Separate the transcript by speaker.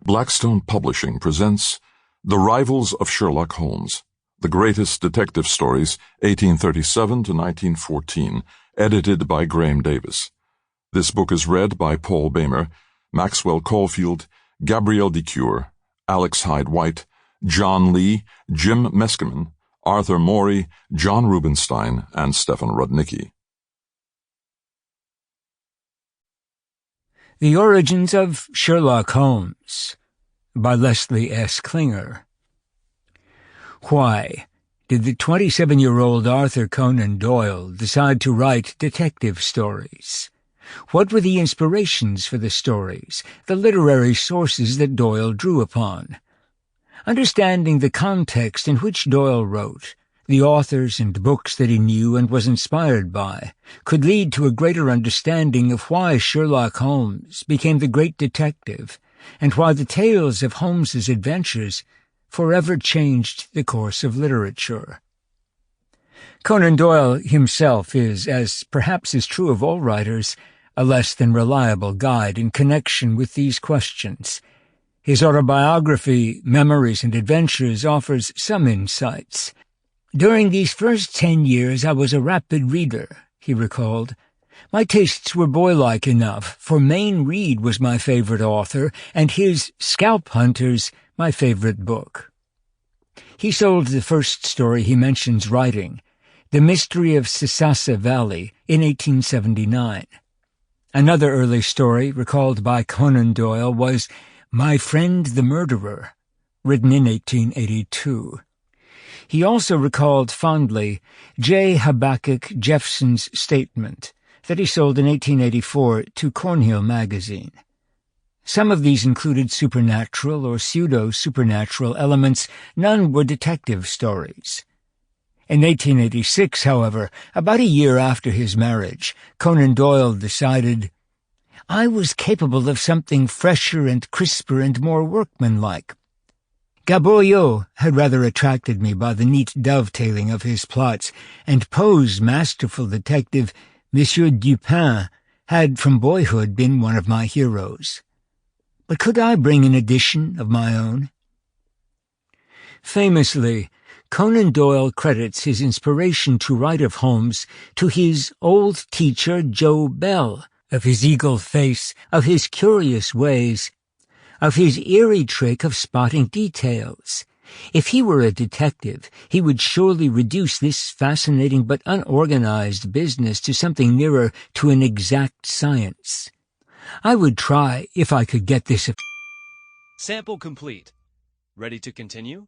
Speaker 1: Blackstone Publishing presents The Rivals of Sherlock Holmes, the greatest detective stories, 1837 to 1914, edited by Graeme Davis. This book is read by Paul Boehmer, Maxwell Caulfield, Gabrielle de Cuir, Alex Hyde-White, John Lee, Jim Meskimen, Arthur Morey, John Rubinstein, and Stefan Rudnicki.
Speaker 2: The Origins of Sherlock Holmes by Leslie S. Klinger. Why did the 27-year-old Arthur Conan Doyle decide to write detective stories? What were the inspirations for the stories, the literary sources that Doyle drew upon? Understanding the context in which Doyle wrote, the authors and books that he knew and was inspired by, could lead to a greater understanding of why Sherlock Holmes became the great detective and why the tales of Holmes's adventures forever changed the course of literature. Conan Doyle himself is, as perhaps is true of all writers, a less than reliable guide in connection with these questions. His autobiography, Memories and Adventures, offers some insights. "During these first 10 years I was a rapid reader," he recalled. "My tastes were boylike enough, for Mayne Reid was my favorite author, and his Scalp Hunters my favorite book." He sold the first story he mentions writing, The Mystery of Sisasa Valley, in 1879. Another early story recalled by Conan Doyle was My Friend the Murderer, written in 1882. He also recalled fondly J. Habakkuk Jeffson's statement that he sold in 1884 to Cornhill magazine. Some of these included supernatural or pseudo-supernatural elements. None were detective stories. In 1886, however, about a year after his marriage, Conan Doyle decided, "I was capable of something fresher and crisper and more workmanlike." Gaboriau had rather attracted me by the neat dovetailing of his plots, and Poe's masterful detective, Monsieur Dupin, had from boyhood been one of my heroes. But could I bring an addition of my own? Famously, Conan Doyle credits his inspiration to write of Holmes to his old teacher Joe Bell, of his eagle face, of his curious ways, of his eerie trick of spotting details. If he were a detective, he would surely reduce this fascinating but unorganized business to something nearer to an exact science. I would try if I could get this.
Speaker 3: Sample complete. Ready to continue?